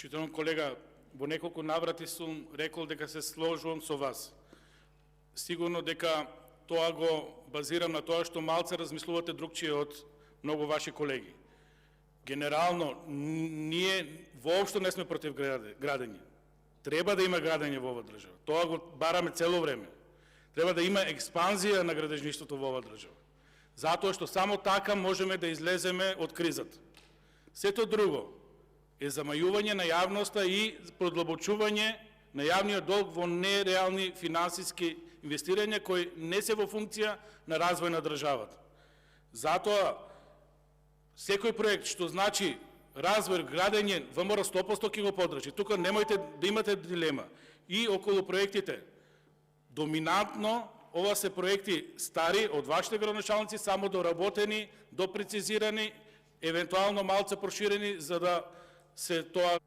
Почитувам колега, во неколку наврати сум рекол дека се сложувам со вас. Сигурно дека тоа го базирам на тоа што малце размислувате другчие од многу ваши колеги. Генерално, ние воопшто не сме против градење. Треба да има градење во оваа држава. Тоа го бараме цело време. Треба да има експанзија на градежништвото во оваа држава. Затоа што само така можеме да излеземе од кризата. Сето друго е замајување на јавноста и продлабочување на јавниот долг во нереални финансиски инвестирања кои не се во функција на развој на државата. Затоа, секој проект што значи развој, градење, ВМРО 100% ќе го подржи. Тука немојте да имате дилема. И околу проектите, доминантно, ова се проекти стари од вашите градоначалници, само доработени, допрецизирани, евентуално малце проширени, за да се тоа